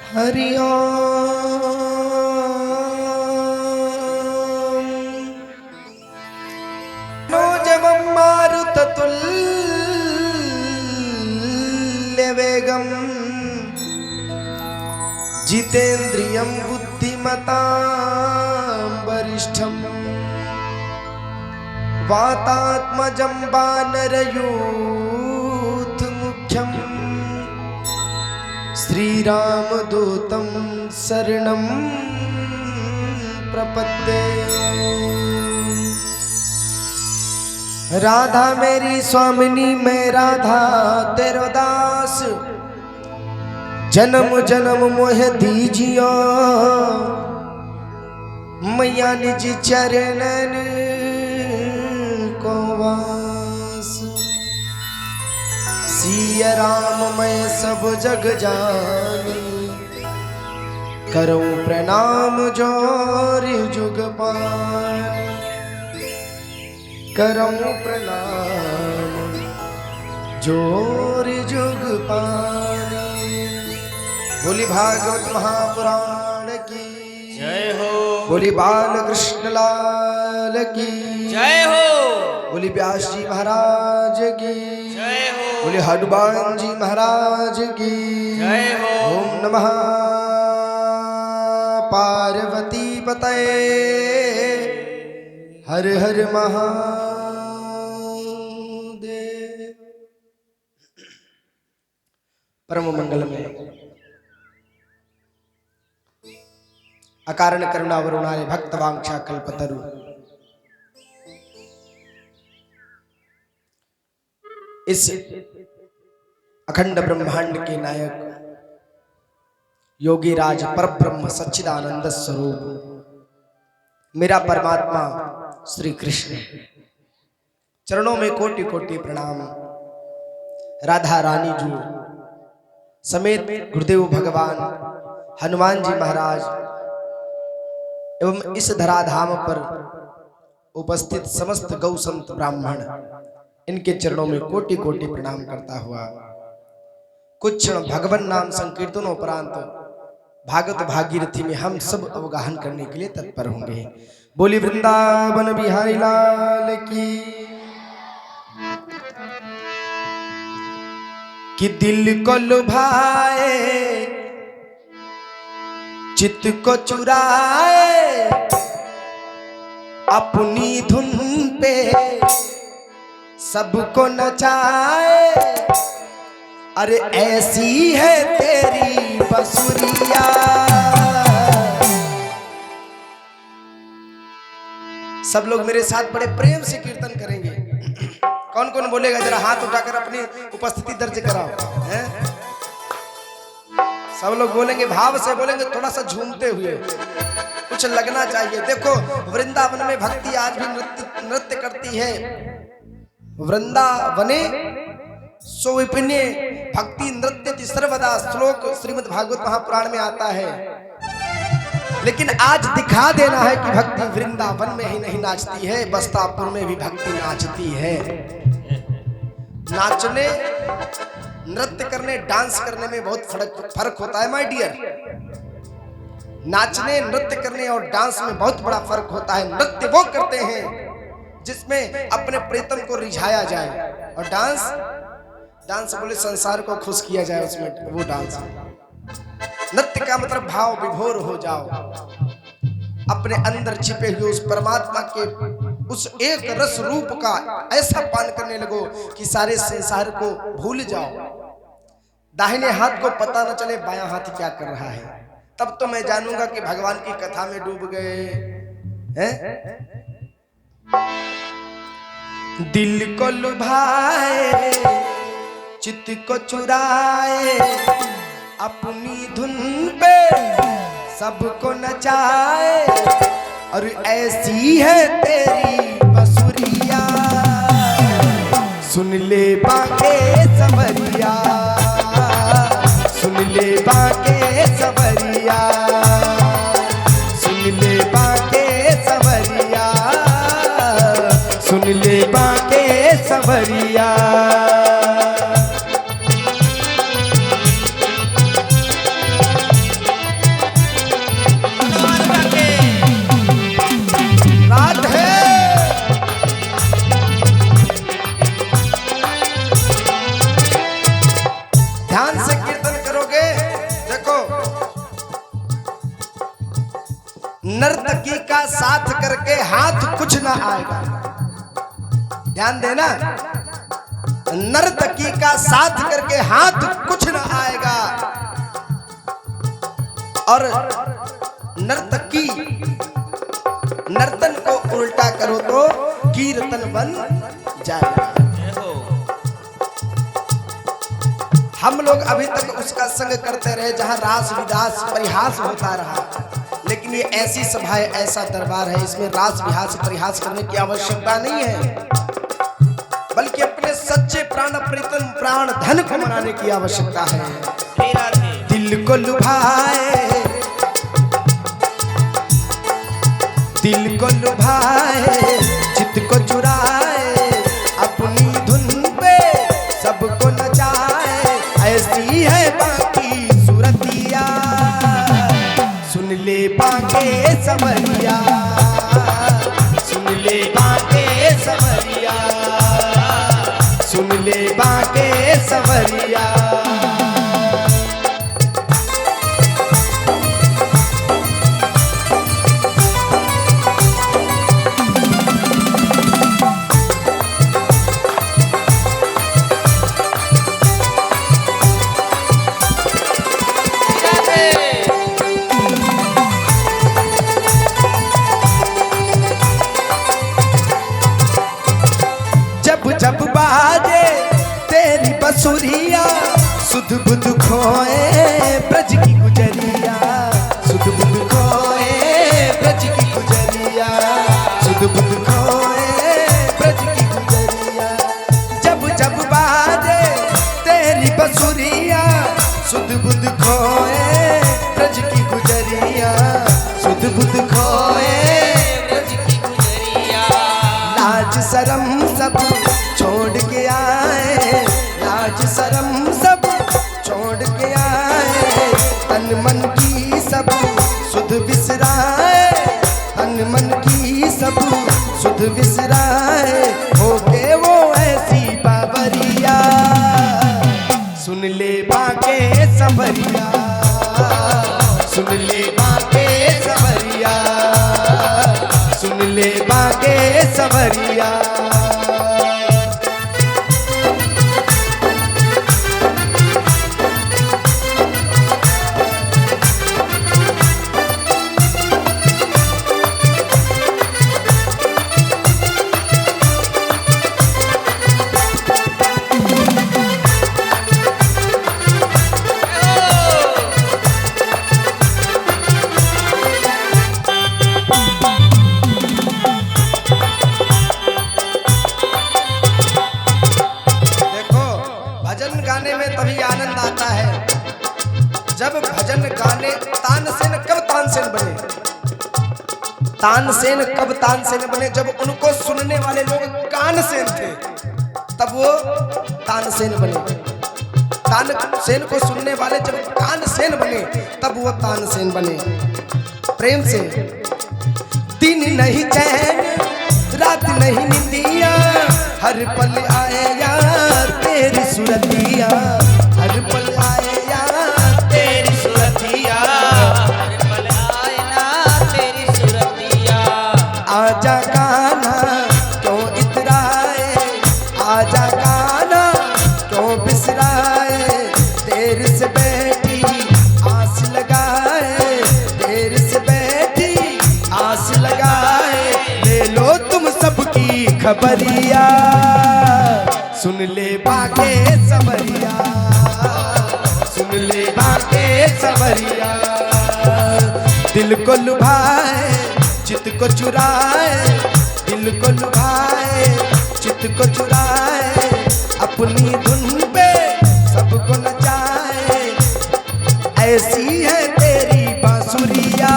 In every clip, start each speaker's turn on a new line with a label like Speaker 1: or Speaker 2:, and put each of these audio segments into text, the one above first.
Speaker 1: हरि ओम नोजवं मारुततुल्यवेगं जितेन्द्रियं बुद्धिमतां वरिष्ठं वातात्मजं वानरयूथमुख्यं श्रीरामदूतं शरणं प्रपद्ये। राधा मेरी स्वामिनी मैं राधा तेरो दास, जन्म जन्म मोह दीजियो मैया निज चरणन को वास। सिया राम मैं सब जग जानी, करूं प्रणाम जोर जुग पानी। करूं प्रणाम जोर जुग पानी। बोली भागवत महापुराण की
Speaker 2: जय हो।
Speaker 1: बोली बाल कृष्ण लाल की
Speaker 2: जय हो।
Speaker 1: बोली व्यास जी महाराज की
Speaker 2: जय हो।
Speaker 1: बोली हनुमान जी महाराज की
Speaker 2: जय हो।
Speaker 1: ओम नमः पार्वती पतये हर हर महादेव। परम मंगल में अकारण करुणा वरुणारे भक्त वांछा कल्पतरु। इस अखंड ब्रह्मांड के नायक योगी राज परब्रह्म सच्चिदानंद स्वरूप मेरा परमात्मा श्री कृष्ण चरणों में कोटि कोटि प्रणाम। राधा रानी जी समेत गुरुदेव भगवान हनुमान जी महाराज एवं इस धराधाम पर उपस्थित समस्त गौ संत ब्राह्मण इनके चरणों में कोटि कोटि प्रणाम करता हुआ कुछ क्षण भगवान नाम संकीर्तनों उपरांत भागवत भागीरथी में हम सब अवगाहन करने के लिए तत्पर होंगे। बोली वृंदावन बिहारी लाल की। कि दिल को लुभाए चित्त को चुराए अपनी धुन पे सबको नचाए। अरे ऐसी है तेरी बसुरिया। सब लोग मेरे साथ बड़े प्रेम से कीर्तन करेंगे। कौन कौन बोलेगा जरा हाथ उठाकर अपनी उपस्थिति दर्ज कराओ हैं? सब लोग बोलेंगे, भाव से बोलेंगे, थोड़ा सा झूमते हुए, कुछ लगना चाहिए। देखो वृंदावन में भक्ति आज भी नृत्य करती है। वृंदावने सो विपिने भक्ति नृत्य सर्वदा श्लोक श्रीमद् भागवत महापुराण में आता है। लेकिन आज दिखा देना है कि भक्ति वृंदावन में ही नहीं नाचती है, बस्तापुर में भी भक्ति नाचती है। नाचने, नृत्य करने, डांस करने में बहुत फर्क होता है माय डियर। नाचने, नृत्य करने और डांस में बहुत बड़ा फर्क होता है। नृत्य वो करते हैं जिसमें अपने प्रीतम को रिझाया जाए, और डांस बोले संसार को खुश किया जाए, उसमें वो डांस। नृत्य का मतलब भाव विभोर हो जाओ, अपने अंदर छिपे हुए उस परमात्मा के उस एक रस रूप का ऐसा पान करने लगो कि सारे संसार को भूल जाओ। दाहिने हाथ को पता न चले बायां हाथ क्या कर रहा है, तब तो मैं जानूंगा कि भगवान की कथा में डूब गए हैं। दिल को लुभाए चित्त को चुराए अपनी धुन पे सबको नचाए। और ऐसी है तेरी बसुरिया, सुन ले बाके सवरिया, सुन ले बाके सवरिया, सुन ले बाके सवरिया, सुन ले बाके सवरिया। साथ करके हाथ कुछ ना आएगा। ध्यान देना, नर्तकी का साथ करके हाथ कुछ ना आएगा। और नर्तकी नर्तन को उल्टा करो तो कीर्तन बन जाएगा।
Speaker 2: जय हो।
Speaker 1: हम लोग अभी तक उसका संग करते रहे जहां रास विलास परिहास होता रहा, लेकिन ये ऐसी सभा है, ऐसा दरबार है, इसमें रास विहास परिहास करने की आवश्यकता नहीं है, बल्कि अपने सच्चे प्राण प्रीतम प्राण धन को मनाने की आवश्यकता है।
Speaker 2: श्री राधे।
Speaker 1: दिल को लुभाए, दिल को लुभाए, चित्त को चुराए, अपनी धुन पे सबको नचाए, ऐसी है बाकी सूरतिया, सुन ले बाके समरिया, सुन ले बाके समरिया, सुन ले बाके समरिया। जब बाजे तेरी बसुरिया, सुध बुध खोए ब्रज की गुजरिया, सुध बुध खोए ब्रज की गुजरिया, सुध बुध खोए ब्रज की गुजरिया। जब जब बाजे तेरी बसुरिया, सुध बुध खोए ब्रज की गुजरिया, सुध बुध खोए
Speaker 2: ब्रज की गुजरिया।
Speaker 1: लाज शरम सब छोड़ के आए, लाज शरम सब छोड़ के आए, तन मन की सब सुध बिसराए, तन मन की सब सुध बिसराए, होके वो ऐसी बाबरिया, सुन ले बाके संवरिया, सुन ले बाके संवरिया, सुन ले बाके संवरिया। तभी आनंद आता है जब भजन गाने। तानसेन कब तानसेन बने? तानसेन कब तानसेन बने? जब उनको सुनने वाले लोग कानसेन थे, तब वो तानसेन बने। तानसेन को सुनने वाले जब कानसेन बने, तब वो तानसेन बने। प्रेम से दिन नहीं चैन, रात नहीं निंदिया, हर पल आए यार तेरी सुरतिया, हर पल आए यार तेरी सुरतिया,
Speaker 2: हर पल आए ना तेरी सुरतिया।
Speaker 1: आजा कान्हा क्यों इतराए, आजा कान्हा क्यों बिसराए, देर से बैठी आस लगाए, देर से बैठी आस लगाए, ले लो तुम सबकी खबरिया, सुन ले बाके सवरिया, सुन ले बाके सवरिया। दिल को लुभाए चित्त को चुराए, दिल को लुभाए चित्त को चुराए, अपनी धुन पे सबको नचाए, ऐसी है तेरी बांसुरिया,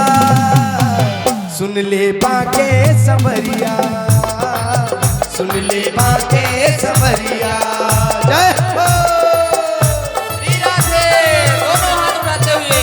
Speaker 1: सुन ले बाके सवरिया, सुन ले बाके सवरिया। जय हो।
Speaker 2: श्री राधे। दोनों हाथ उठाते हुए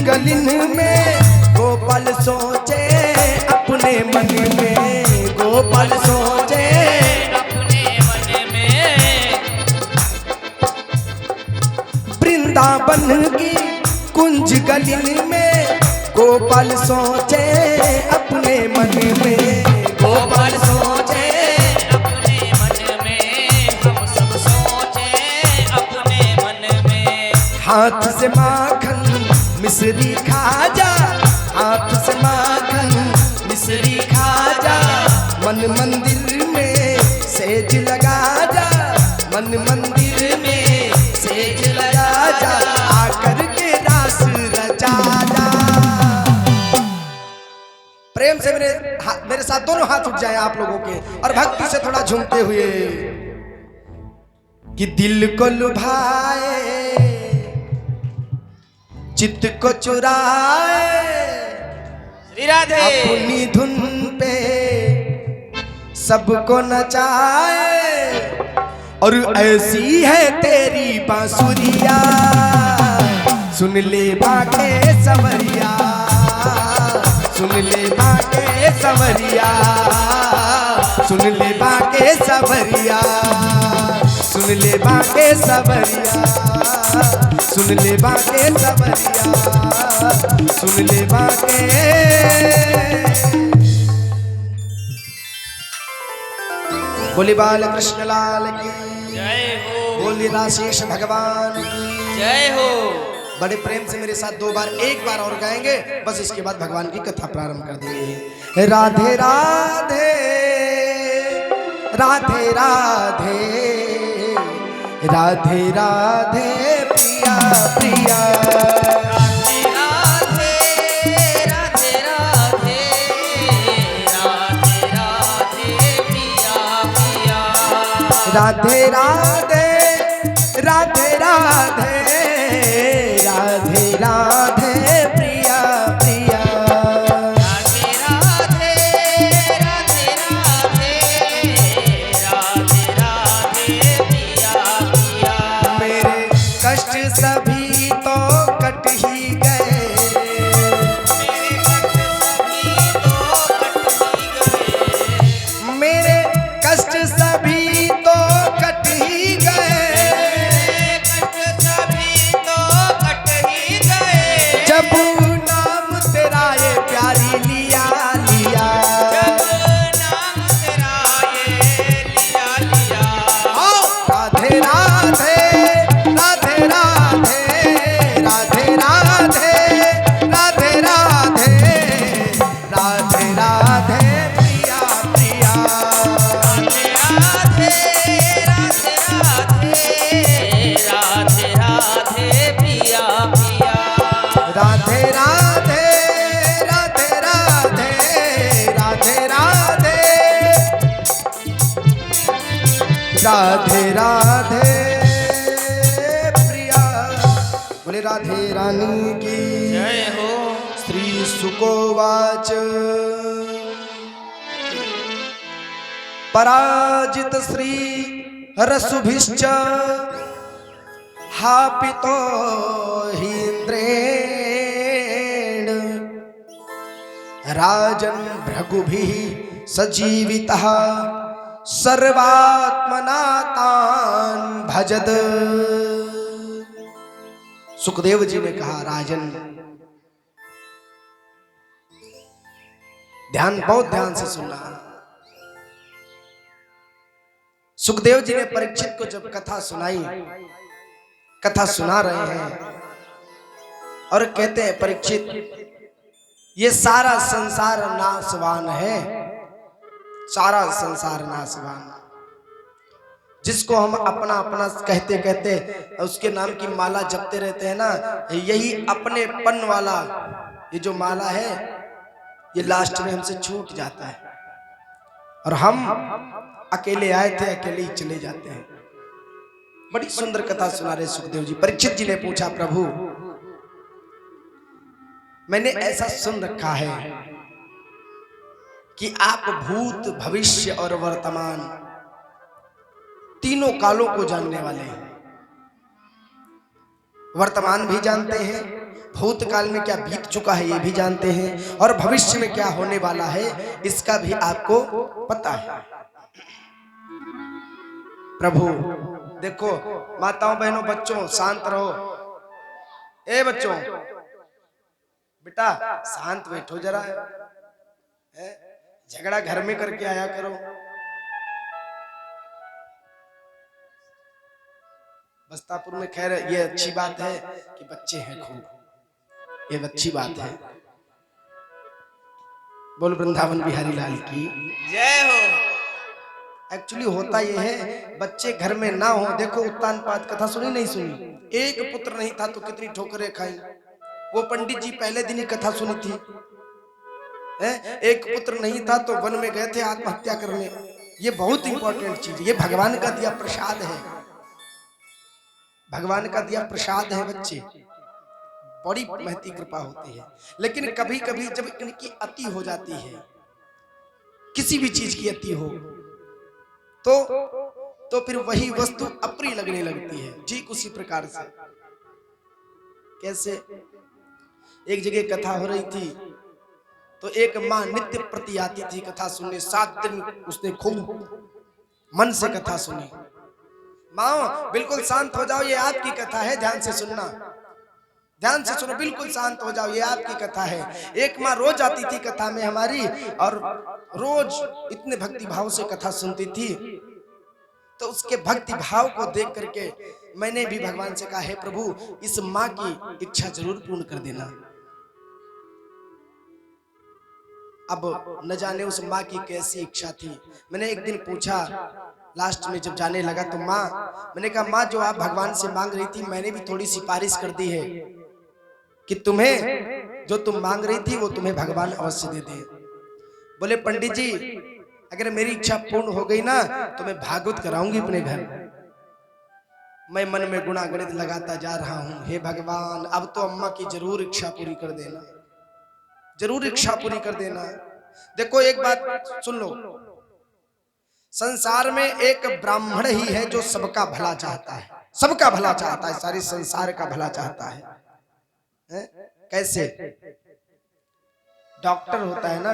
Speaker 1: गलिन में गोपाल सोचे अपने मन में, गोपाल सोचे
Speaker 2: अपने मन में।
Speaker 1: वृंदावन की कुंज गलिन में गोपाल सोचे अपने मन में, गोपाल सोचे
Speaker 2: अपने मन में, हम सब सोचे अपने मन में।
Speaker 1: हाथ से माखन मिश्री खा जा, हाथ से माखन मिश्री खा जा, मन मंदिर में सेज लगा जा, मन मंदिर में सेज लगा जा, आकर के रास रचा जा। प्रेम से मेरे साथ दोनों हाथ उठ जाए आप लोगों के, और भक्ति से थोड़ा झूमते हुए कि दिल को लुभाए चित्त को चुराए
Speaker 2: श्री राधे।
Speaker 1: अपनी धुन पे सबको नचाए, और ऐसी है तेरी बांसुरिया, सुन ले बाके सवरिया, सुन ले बाके सवरिया, सुन ले बाके सवरिया, सुन ले बाके सवरिया, सुन ले बाके सवरिया, सुन ले बाके। बोली बाल कृष्ण लाल की
Speaker 2: जय हो,
Speaker 1: बोली राशेष भगवान की
Speaker 2: जय हो।
Speaker 1: बड़े प्रेम से मेरे साथ दो बार, एक बार और गाएंगे, बस इसके बाद भगवान की कथा प्रारंभ कर देंगे। राधे राधे राधे राधे राधे राधे प्रिया प्रिया,
Speaker 2: राधे राधे राधे राधे राधे राधे प्रिया प्रिया,
Speaker 1: राधे राधे राधे राधे राधे राधे प्रिया प्रिया,
Speaker 2: राधे राधे राधे राधे राधे राधे प्रिया प्रिया।
Speaker 1: मेरे कष्ट सभी तो कट ही गए,
Speaker 2: मेरे कष्ट सभी तो कट ही गए,
Speaker 1: मेरे कष्ट सभी तो कट ही गए,
Speaker 2: कष्ट सभी तो कट ही गए।
Speaker 1: जब नाम तेरा ये प्यारी लिया लिया,
Speaker 2: जब नाम तेरा ये लिया लिया।
Speaker 1: राधे राधे राधे राधे राधे राधे राधे राधे राधे राधे प्रिया प्रिया,
Speaker 2: राधे राधे राधे राधे प्रिया प्रिया,
Speaker 1: राधे राधे राधे राधे राधे राधे राधे राधे प्रिया। बोले राधे रानी की
Speaker 2: जय हो।
Speaker 1: श्री सुकोवाच पराजित श्री रसुभिश्च हापितो हीन्द्रेण राजन् भृगुभिः सजीवितः सर्वात्मना तान् भजत। सुखदेव जी ने कहा, राजन बहुत ध्यान से सुनना। सुखदेव जी ने परीक्षित को जब कथा सुनाई, कथा सुना रहे हैं और कहते हैं, परीक्षित ये सारा संसार नाशवान है, सारा संसार नाशवान, जिसको हम अपना अपना कहते कहते उसके नाम की माला जपते रहते हैं ना, यही अपनेपन वाला ये जो माला है ये लास्ट में हमसे छूट जाता है और हम अकेले आए थे अकेले ही चले जाते हैं। बड़ी सुंदर कथा सुना रहे सुखदेव जी। परीक्षित जी ने पूछा, प्रभु मैंने ऐसा सुन रखा है कि आप भूत भविष्य और वर्तमान तीनों कालों को जानने वाले हैं। वर्तमान भी जानते हैं, भूतकाल में क्या बीत चुका है ये भी जानते हैं, और भविष्य में क्या होने वाला है इसका भी आपको पता है। प्रभु देखो, माताओं बहनों बच्चों शांत रहो। ए बच्चों, बेटा शांत बैठो जरा, है? झगड़ा घर में करके आया करो। बस्तापुर में खैर ये अच्छी बात है कि बच्चे हैं खूब, ये अच्छी बात है। बोल वृंदावन बिहारी लाल की
Speaker 2: जय हो।
Speaker 1: एक्चुअली होता ये है, बच्चे घर में ना हो। देखो उत्तान पाद कथा सुनी नहीं सुनी? एक पुत्र नहीं था तो कितनी ठोकरें खाई। वो पंडित जी पहले दिन ही कथा सुनी थी, है? एक पुत्र नहीं था तो वन में गए थे आत्महत्या करने। ये बहुत इंपॉर्टेंट चीज, ये भगवान का दिया प्रसाद है, भगवान का दिया प्रसाद है। बच्चे बड़ी महती कृपा होती है, लेकिन कभी कभी जब इनकी अति हो जाती है, किसी भी चीज की अति हो तो फिर वही वस्तु अप्रिय लगने लगती है। ठीक उसी प्रकार से कैसे एक जगह कथा हो रही थी तो एक माँ नित्य प्रति आती थी कथा सुनने। 7 दिन उसने खूब मन से कथा सुनी। माँ बिल्कुल शांत हो जाओ, ये आपकी कथा है, ध्यान से सुनना, ध्यान से सुनो, बिल्कुल शांत हो जाओ, ये आपकी कथा है। एक माँ रोज आती थी कथा में हमारी, और रोज इतने भक्ति भाव से कथा सुनती थी। तो उसके भक्ति भाव को देख करके मैंने भी भगवान से कहा, हे प्रभु इस माँ की इच्छा जरूर पूर्ण कर देना। अब न जाने उस माँ की कैसी इच्छा थी। मैंने एक दिन पूछा, लास्ट में जब जाने लगा तो मैंने कहा माँ जो आप भगवान से मांग रही थी, मैंने भी थोड़ी सिफारिश कर दी है कि तुम्हें जो तुम मांग रही थी वो तुम्हें भगवान अवश्य दे दे। बोले पंडित जी अगर मेरी इच्छा पूर्ण हो गई ना तो मैं भागवत कराऊंगी अपने घर। मैं मन में गुणा गणित लगाता जा रहा हूं, हे भगवान अब तो अम्मा की जरूर इच्छा पूरी कर देना, जरूर इच्छा पूरी कर देना। देखो एक बात सुन लो, संसार में एक ब्राह्मण ही है जो सबका भला चाहता है, सबका भला चाहता है, सारे संसार का भला चाहता है। कैसे? डॉक्टर होता है ना,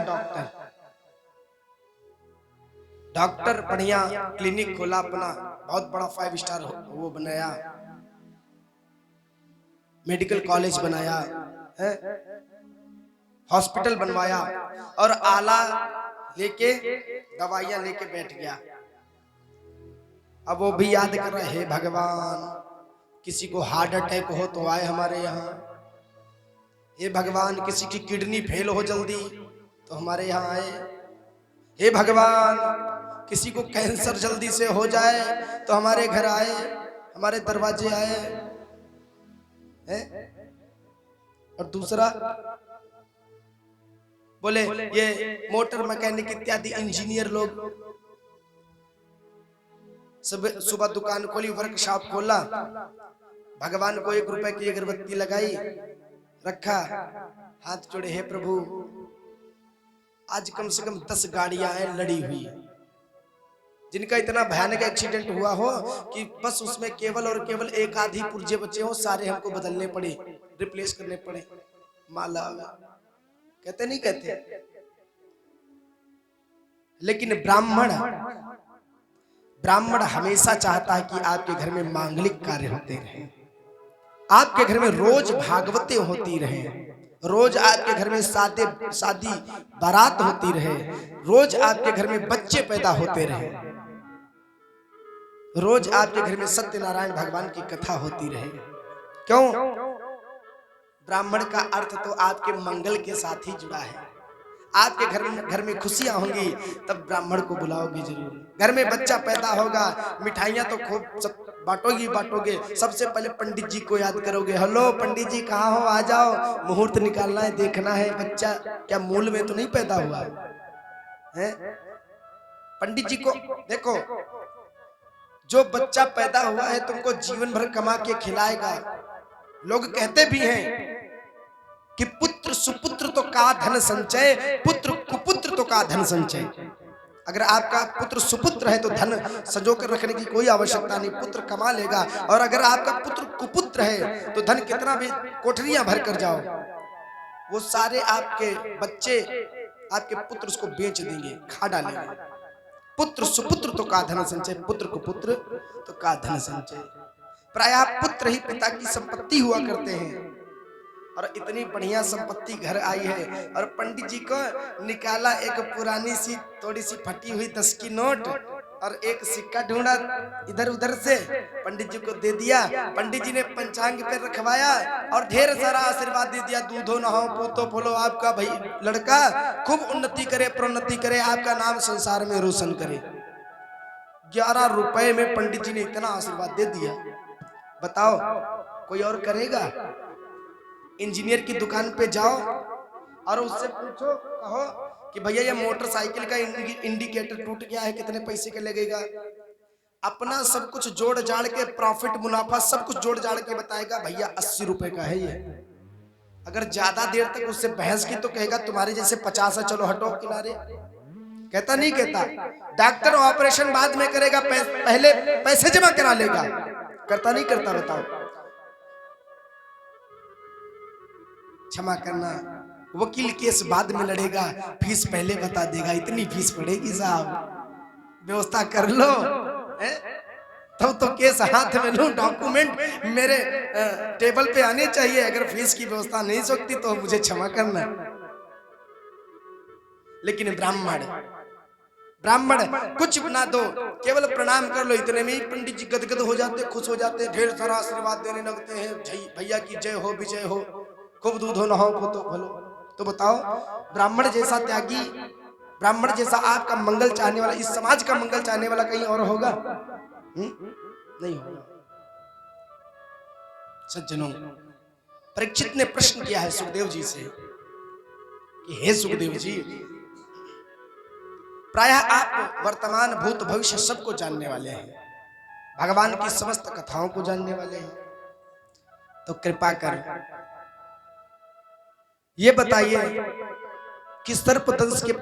Speaker 1: डॉक्टर बढ़िया क्लिनिक खोला अपना, बहुत बड़ा 5 स्टार वो बनाया, मेडिकल कॉलेज बनाया, हॉस्पिटल बनवाया, और आला लेके दवाइयां लेके बैठ गया। अब वो भी याद कर रहा है, भगवान किसी को हार्ट अटैक हो तो आए हमारे यहाँ, हे भगवान किसी की किडनी फेल हो जल्दी तो हमारे यहाँ आए, हे भगवान किसी को कैंसर जल्दी से हो जाए तो हमारे घर आए, हमारे दरवाजे आए, है? और दूसरा बोले ये मोटर मैकेनिक इत्यादि इंजीनियर लोग सुबह दुकान खोली, वर्कशॉप खोला, भगवान को 1 रुपए की अगरबत्ती लगाई, रखा, हाथ जोड़े, हे प्रभु आज कम से कम 10 गाड़ियां हैं लड़ी हुई, जिनका इतना भयानक एक्सीडेंट हुआ हो कि बस उसमें केवल और केवल 1 आधी पुर्जे बचे हो, सारे हमको बदलने पड़े, रिप्लेस करने पड़े। माला कहते नहीं कहते? लेकिन ब्राह्मण हमेशा चाहता है कि आपके घर में मांगलिक कार्य होते रहे, आपके घर में रोज भागवतें होती रहे, रोज आपके घर में शादी बारात होती रहे, रोज आपके घर में बच्चे पैदा होते रहे, रोज आपके घर में सत्यनारायण भगवान की कथा होती रहे। क्यों? ब्राह्मण का अर्थ तो आपके मंगल के साथ ही जुड़ा है। आपके घर में खुशियां होंगी तब ब्राह्मण को बुलाओगे जरूर। घर में बच्चा पैदा होगा, मिठाइयां तो खूब सब बांटोगे, सबसे पहले पंडित जी को याद करोगे, हेलो पंडित जी कहाँ हो, आ जाओ, मुहूर्त निकालना है, देखना है बच्चा क्या मूल में तो नहीं पैदा हुआ है। पंडित जी को देखो, जो बच्चा पैदा हुआ है तुमको जीवन भर कमा के खिलाएगा। लोग कहते भी हैं कि पुत्र सुपुत्र तो का धन संचय, पुत्र कुपुत्र तो का धन संचय। अगर आपका पुत्र सुपुत्र है तो धन संजो कर रखने की कोई आवश्यकता नहीं, पुत्र कमा लेगा। और अगर आपका पुत्र कुपुत्र है तो धन कितना भी कोठरियां भर कर जाओ, वो सारे आपके बच्चे, आपके पुत्र उसको बेच देंगे, खा डालेंगे। पुत्र सुपुत्र तो का धन संचय, पुत्र कुपुत्र तो का धन संचय। प्रायः पुत्र ही पिता की संपत्ति हुआ करते हैं। और इतनी बढ़िया संपत्ति घर आई है और पंडित जी को निकाला एक पुरानी सी थोड़ी सी फटी हुई 10 की नोट और एक सिक्का ढूंढा इधर उधर से, पंडित जी को दे दिया। पंडित जी ने पंचांग पे रखवाया और ढेर सारा आशीर्वाद दे दिया, दूधो नहाओ पूतो फूलो, आपका भाई लड़का खूब उन्नति करे, प्रोन्नति करे, आपका नाम संसार में रोशन करे। 11 रुपए में पंडित जी ने इतना आशीर्वाद दे दिया। बताओ कोई और करेगा? इंजीनियर की दुकान पे जाओ और उससे पूछो, कहो कि भैया ये मोटरसाइकिल का इंडिकेटर टूट गया है, कितने पैसे का लगेगा? अपना सब कुछ जोड़ जाड़ के, प्रॉफिट मुनाफा सब कुछ जोड़ जाड़ के बताएगा, भैया 80 रुपए का है ये। अगर ज्यादा देर तक उससे बहस की तो कहेगा तुम्हारे जैसे 50 है, चलो हटो किनारे। कहता नहीं कहता? डॉक्टर ऑपरेशन बाद में करेगा, पहले पैसे जमा करा लेगा। करता नहीं करता? बताओ। क्षमा करना, वकील केस बाद में लड़ेगा, फीस पहले बता देगा, इतनी फीस पड़ेगी साहब, व्यवस्था कर लो। तब तो केस हाथ में लूं, डॉक्यूमेंट मेरे टेबल पे आने चाहिए। अगर फीस की व्यवस्था नहीं सकती तो मुझे क्षमा करना। लेकिन ब्राह्मण कुछ ना दो, केवल प्रणाम कर लो, इतने में ही पंडित जी गदगद हो जाते, खुश हो जाते, ढेर सारा आशीर्वाद देने लगते हैं, भैया की जय हो, विजय हो, खूब दूध हो, नहाओ पूतो भलो। तो बताओ, ब्राह्मण जैसा त्यागी, ब्राह्मण जैसा आपका मंगल चाहने वाला, इस समाज का मंगल चाहने वाला कहीं और होगा? नहीं होगा। सज्जनों, परीक्षित ने प्रश्न किया है सुखदेव जी से कि हे सुखदेव जी, प्रायः आप वर्तमान भूत भविष्य सबको जानने वाले हैं, भगवान की समस्त कथाओं को जानने वाले हैं, तो कृपा कर ये बताइए कि सर्पदंश के